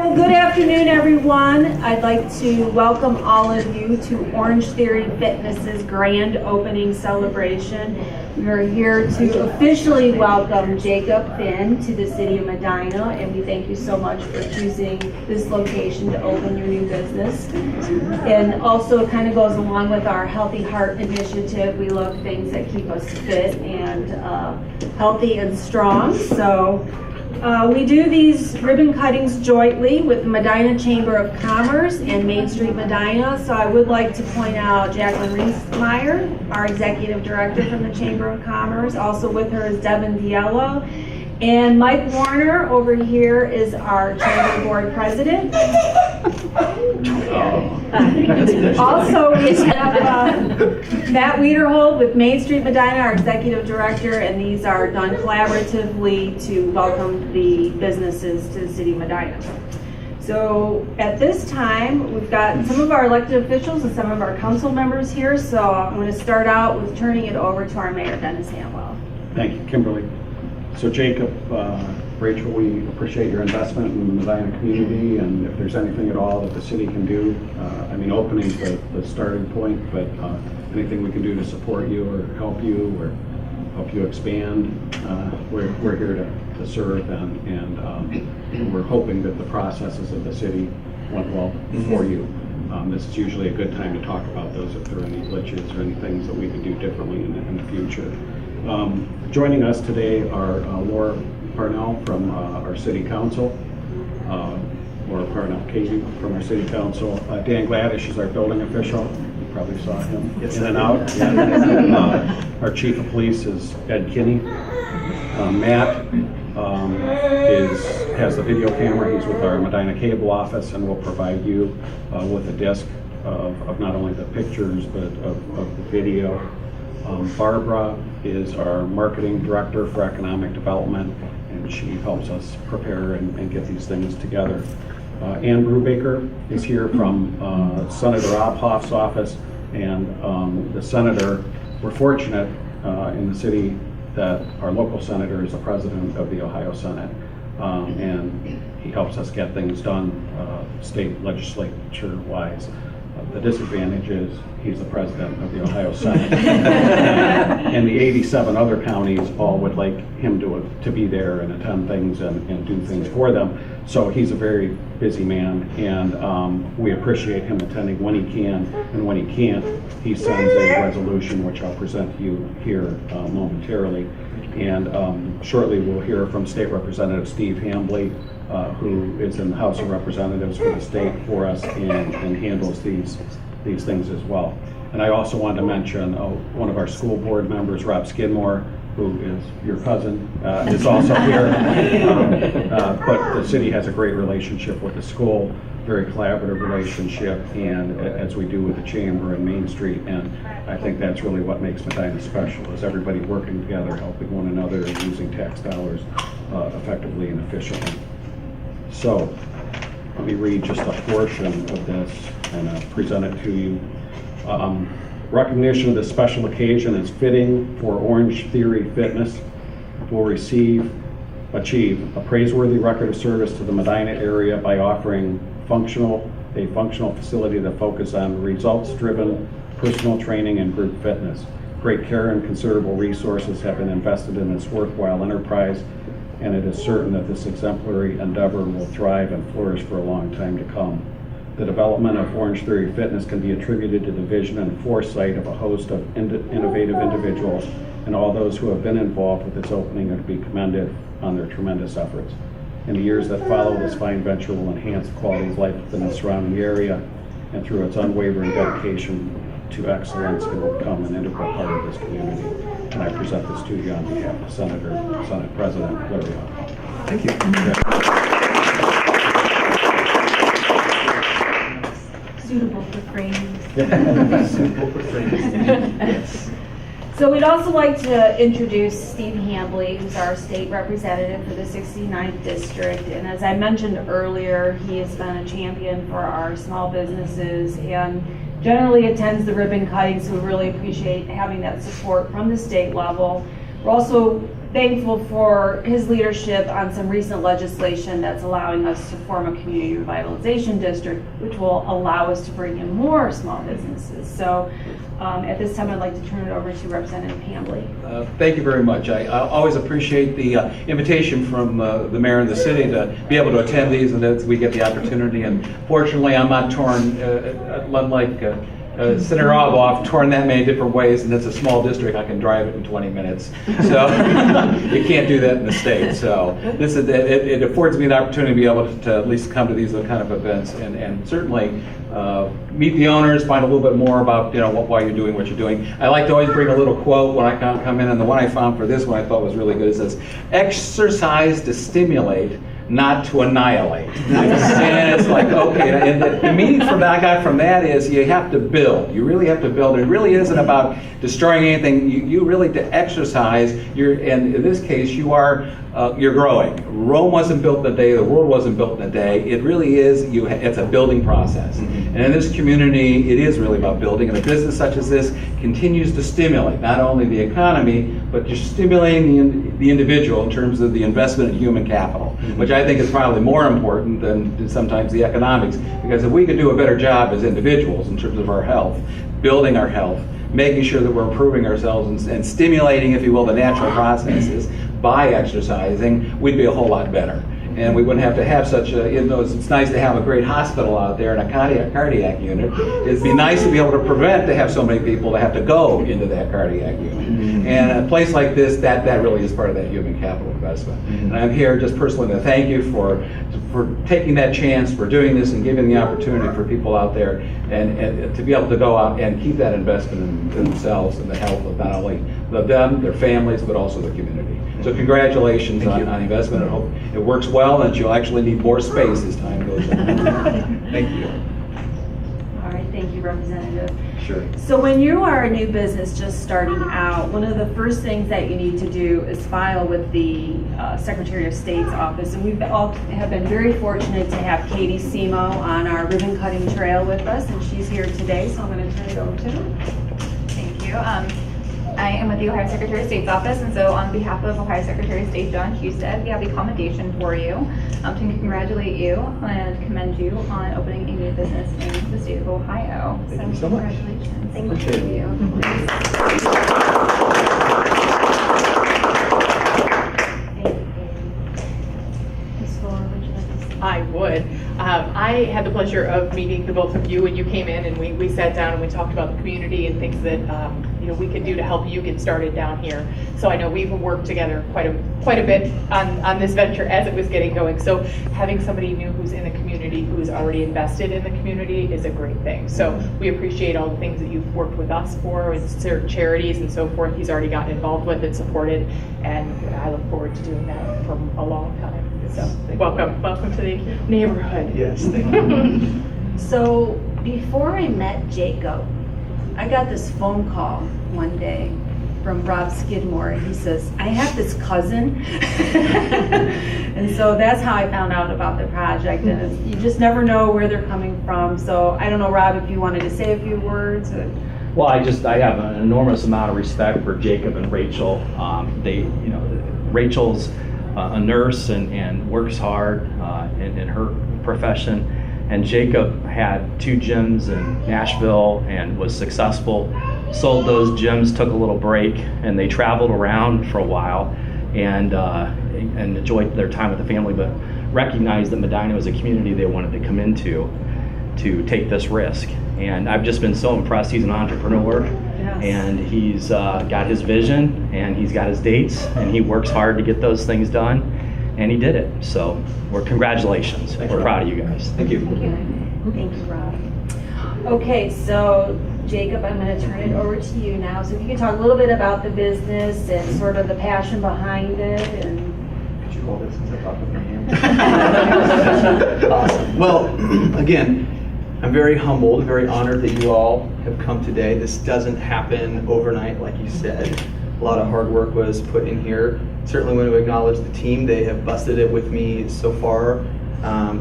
So, good afternoon, everyone. I'd like to welcome all of you to Orange Theory Fitness's grand opening celebration. We are here to officially welcome Jacob Finn to the city of Medina, and we thank you so much for choosing this location to open your new business. And also, it kind of goes along with our Healthy Heart initiative. We love things that keep us fit and healthy and strong. So, we do these ribbon cuttings jointly with the Medina Chamber of Commerce and Main Street Medina. So I would like to point out Jacqueline Reesmeyer, our Executive Director from the Chamber of Commerce. Also with her is Devin Diello. And Mike Warner over here is our Chamber Board President. Also, we have Matt Wiederhold with Main Street Medina, our Executive Director, and these are done collaboratively to welcome the businesses to the city of Medina. So at this time, we've got some of our elected officials and some of our council members here, so I'm going to start out with turning it over to our Mayor, Dennis Hamwell. Thank you, Kimberly. So Jacob, Rachel, we appreciate your investment in the Medina community, and if there's anything at all that the city can do, opening's the starting point, but anything we can do to support you or help you expand, we're here to serve, and we're hoping that the processes of the city went well for you. This is usually a good time to talk about those if there are any glitches or any things that we can do differently in the future. Joining us today are Laura Parnell from our City Council, Laura Parnell Katie from our City Council. Dan Gladish is our building official. You probably saw him in and out. Yeah. Our Chief of Police is Ed Kinney. Matt has the video camera. He's with our Medina Cable office and will provide you with a disc of not only the pictures but of the video. Barbara is our marketing director for economic development, and she helps us prepare and get these things together. Ann Brubaker is here from Senator Ophoff's office, and the senator, we're fortunate in the city that our local senator is the president of the Ohio Senate, and he helps us get things done state legislature-wise. The disadvantage is he's the president of the Ohio Senate. And the 87 other counties all would like him to be there and attend things and do things for them. So he's a very busy man, and we appreciate him attending when he can, and when he can't, he sends a resolution which I'll present to you here momentarily. And shortly we'll hear from State Representative Steve Hambley, who is in the House of Representatives for the state for us and handles these things as well. And I also wanted to mention one of our school board members, Rob Skidmore, who is your cousin, is also here. But the city has a great relationship with the school, very collaborative relationship, and as we do with the Chamber and Main Street, and I think that's really what makes Medina special, is everybody working together, helping one another, and using tax dollars effectively and efficiently. So let me read just a portion of this and present it to you. Recognition of this special occasion is fitting for Orange Theory Fitness will achieve a praiseworthy record of service to the Medina area by offering a functional facility that focuses on results-driven personal training and group fitness. Great care and considerable resources have been invested in this worthwhile enterprise, and it is certain that this exemplary endeavor will thrive and flourish for a long time to come. The development of Orange Theory Fitness can be attributed to the vision and foresight of a host of innovative individuals, and all those who have been involved with its opening are to be commended on their tremendous efforts. In the years that follow, this fine venture will enhance the quality of life within the surrounding area, and through its unwavering dedication to excellence, it will become an integral part of this community. And I present this to you on behalf of Senate President Larry Hough. Thank you. Suitable for framing. Suitable for framing. Yes. So we'd also like to introduce Steve Hambley, who's our state representative for the 69th district. And as I mentioned earlier, he has been a champion for our small businesses and generally attends the ribbon cutting, so we really appreciate having that support from the state level. We're also thankful for his leadership on some recent legislation that's allowing us to form a community revitalization district, which will allow us to bring in more small businesses. So at this time, I'd like to turn it over to Representative Hambley. Thank you very much. I always appreciate the invitation from the mayor and the city to be able to attend these, and that we get the opportunity. And fortunately, I'm not torn, unlike Senator Alboff, torn that many different ways, and it's a small district. I can drive it in 20 minutes. So you can't do that in the state. So this is it affords me the opportunity to be able to at least come to these kind of events and certainly meet the owners, find a little bit more about why you're doing what you're doing. I like to always bring a little quote when I come in, and the one I found for this one I thought was really good. It says, "Exercise to stimulate, not to annihilate." And it's like, okay, and the meaning from that I got from that is you have to build. You really have to build. It really isn't about destroying anything. You really to exercise. And in this case, you're growing. Rome wasn't built in a day. The world wasn't built in a day. It really is. It's a building process. And in this community, it is really about building. And a business such as this continues to stimulate not only the economy, but you're stimulating the individual in terms of the investment in human capital, which I think is probably more important than sometimes the economics. Because if we could do a better job as individuals in terms of our health, building our health, making sure that we're improving ourselves and stimulating, if you will, the natural processes by exercising, we'd be a whole lot better. And we wouldn't have to have such a, it's nice to have a great hospital out there and a cardiac unit. It'd be nice to be able to prevent to have so many people to have to go into that cardiac unit. And a place like this, that really is part of that human capital investment. And I'm here just personally to thank you for taking that chance, for doing this and giving the opportunity for people out there and to be able to go out and keep that investment in themselves and the health of not only them, their families, but also the community. So congratulations on investment. I hope it works well and that you'll actually need more space as time goes on. Thank you. All right, thank you, Representative. Sure. So when you are a new business just starting out, one of the first things that you need to do is file with the Secretary of State's office. And we all have been very fortunate to have Katie Simo on our ribbon cutting trail with us, and she's here today, so I'm going to turn it over to her. Thank you. I am with the Ohio Secretary of State's office, and so on behalf of Ohio Secretary of State John Husted, we have a commendation for you to congratulate you and commend you on opening a new business in the state of Ohio. Thank you so much. Congratulations. Appreciate it. Ms. Fuller, would you like to say? I would. I had the pleasure of meeting the both of you when you came in, and we sat down and we talked about the community and things that we could do to help you get started down here. So I know we've worked together quite a bit on this venture as it was getting going. So having somebody new who's in the community, who is already invested in the community, is a great thing. So we appreciate all the things that you've worked with us for, with certain charities and so forth. He's already gotten involved with and supported, and I look forward to doing that for a long time. So welcome to the neighborhood. Yes, thank you. So before I met Jacob, I got this phone call one day from Rob Skidmore. He says, I have this cousin. And so that's how I found out about the project. And you just never know where they're coming from. So I don't know, Rob, if you wanted to say a few words. Well, I have an enormous amount of respect for Jacob and Rachel. Rachel's a nurse and works hard in her profession. And Jacob had 2 gyms in Nashville and was successful. Sold those gyms, took a little break, and they traveled around for a while and enjoyed their time with the family, but recognized that Medina was a community they wanted to come into to take this risk. And I've just been so impressed. He's an entrepreneur. Yes. And he's got his vision and he's got his dates and he works hard to get those things done, and he did it. So congratulations. We're proud of you guys. Thank you. Thank you, Rob. Okay, so Jacob, I'm going to turn it over to you now. So if you can talk a little bit about the business and sort of the passion behind it. And Could you hold it since I talked with my hand? Awesome. Well, again, I'm very humbled, very honored that you all have come today. This doesn't happen overnight, like you said. A lot of hard work was put in here. Certainly want to acknowledge the team. They have busted it with me so far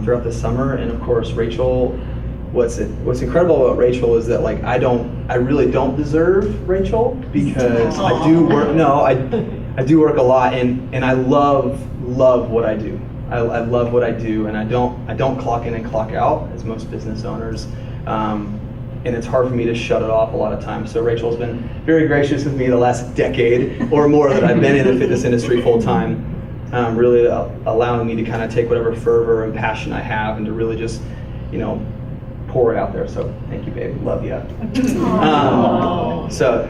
throughout the summer. And of course, Rachel, what's incredible about Rachel is that I really don't deserve Rachel because I do work, I do work a lot, and I love what I do. I love what I do, and I don't clock in and clock out as most business owners. And it's hard for me to shut it off a lot of times. So Rachel's been very gracious with me the last decade or more that I've been in the fitness industry full time, really allowing me to kind of take whatever fervor and passion I have and to really just, pour it out there. So thank you, baby. Love you. So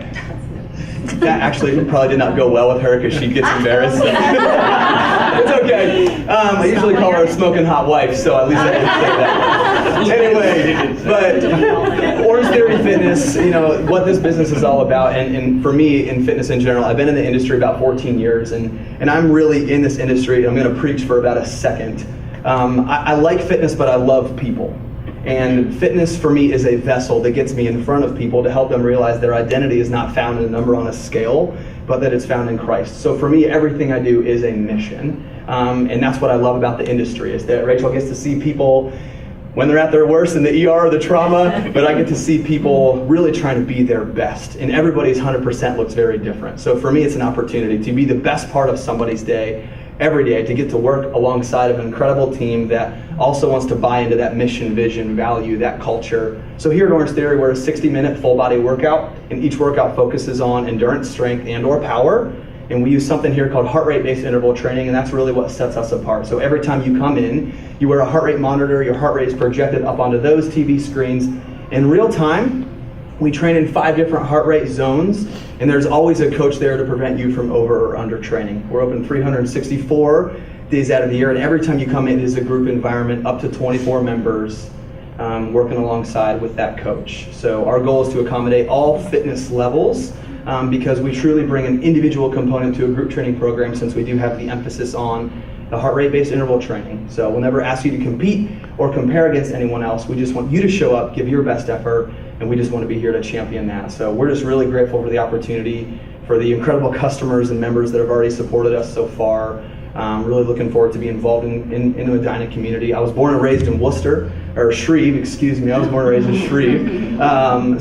that actually probably did not go well with her because she gets embarrassed. So. It's okay. I usually call her a smoking hot wife, so at least I didn't say that. Anyway, but Orange Theory Fitness, what this business is all about, and for me in fitness in general, I've been in the industry about 14 years, and I'm really in this industry. I'm going to preach for about a second. I like fitness, but I love people. And fitness for me is a vessel that gets me in front of people to help them realize their identity is not found in a number on a scale, but that it's found in Christ. So for me, everything I do is a mission. And that's what I love about the industry, is that Rachel gets to see people when they're at their worst in the ER or the trauma, but I get to see people really trying to be their best. And everybody's 100% looks very different. So for me, it's an opportunity to be the best part of somebody's day every day, to get to work alongside of an incredible team that also wants to buy into that mission, vision, value, that culture. So here at Orange Theory, we're a 60-minute full body workout, and each workout focuses on endurance, strength, and or power. And we use something here called heart rate-based interval training, and that's really what sets us apart. So every time you come in, you wear a heart rate monitor, your heart rate is projected up onto those TV screens. In real time, we train in 5 different heart rate zones, and there's always a coach there to prevent you from over or under training. We're open 364 days out of the year, and every time you come in, it is a group environment, up to 24 members working alongside with that coach. So our goal is to accommodate all fitness levels, because we truly bring an individual component to a group training program, since we do have the emphasis on the heart rate-based interval training. So we'll never ask you to compete or compare against anyone else. We just want you to show up, give your best effort, and we just want to be here to champion that. So we're just really grateful for the opportunity, for the incredible customers and members that have already supported us so far. Really looking forward to be involved in the Medina community. I was born and raised in Worcester, or Shreve, excuse me. I was born and raised in Shreve.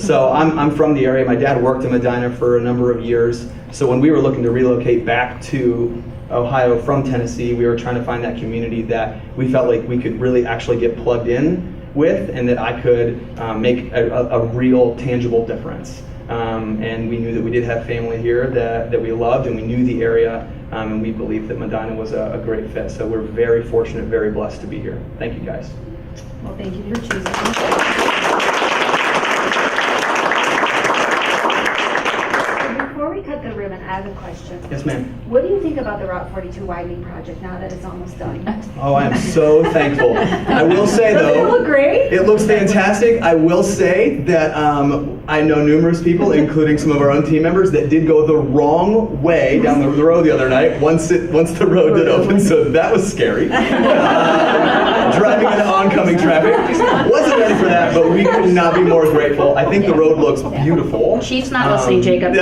So I'm from the area. My dad worked in Medina for a number of years. So when we were looking to relocate back to Ohio from Tennessee, we were trying to find that community that we felt like we could really actually get plugged in with, and that I could make a real tangible difference. And we knew that we did have family here that we loved, and we knew the area, and we believed that Medina was a great fit. So we're very fortunate, very blessed to be here. Thank you, guys. Well, thank you for choosing us. Before we cut the ribbon, I have a question. Yes, ma'am. What do you think about the Route 42 widening project now that it's almost done? Oh, I am so thankful. I will say, though, Doesn't it look great? it looks fantastic. I will say that I know numerous people, including some of our own team members, that did go the wrong way down the road the other night once the road did open, so that was scary. Driving into oncoming traffic. Wasn't ready for that, but we could not be more grateful. I think the road looks beautiful. Chief's not listening, Jacob.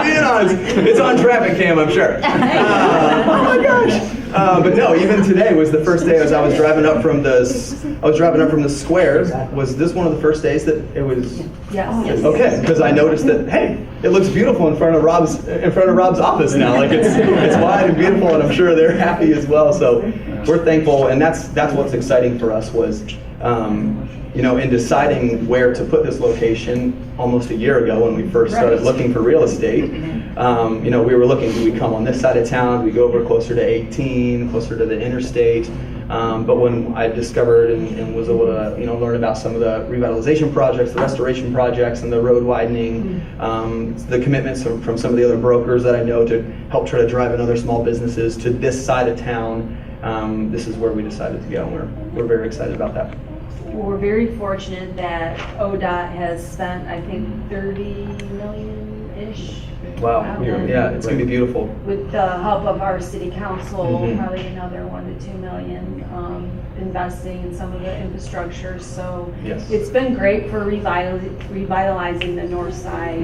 Being honest, it's on traffic cam, I'm sure. Oh my gosh! But no, even today was the first day as I was driving up from the squares. Was this one of the first days that it was? Yes. Okay, because I noticed that, hey, it looks beautiful in front of Rob's office now. Like it's wide and beautiful, and I'm sure they're happy as well. So we're thankful, and that's what's exciting for us was. In deciding where to put this location almost a year ago when we first started looking for real estate, we were looking, do we come on this side of town, do we go over closer to 18, closer to the interstate? But when I discovered and was able to learn about some of the revitalization projects, the restoration projects, and the road widening, the commitments from some of the other brokers that I know to help try to drive in other small businesses to this side of town, this is where we decided to go. We're very excited about that. Well, we're very fortunate that ODOT has spent, I think, $30 million-ish. Wow. Yeah, it's going to be beautiful. With the help of our city council, Mhm. probably another $1 to $2 million investing in some of the infrastructure. So Yes. it's been great for revitalizing the north side,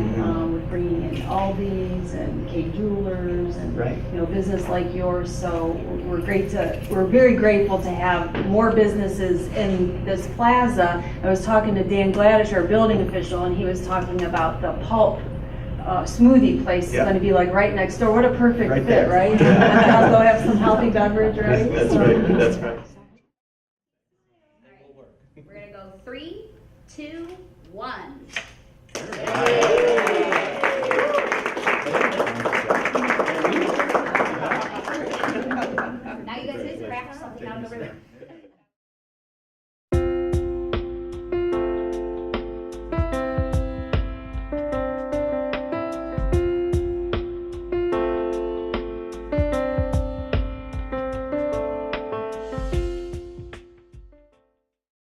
with bringing in Aldi's and K Jewelers and Right. business like yours. So we're very grateful to have more businesses in this plaza. I was talking to Dan Gladish, our building official, and he was talking about the pulp smoothie place is Yeah. gonna be like right next door. What a perfect Right fit, there. right? Yeah. And also have some healthy beverage, right? That's So- right, that's right. We're gonna go 3, 2, 1.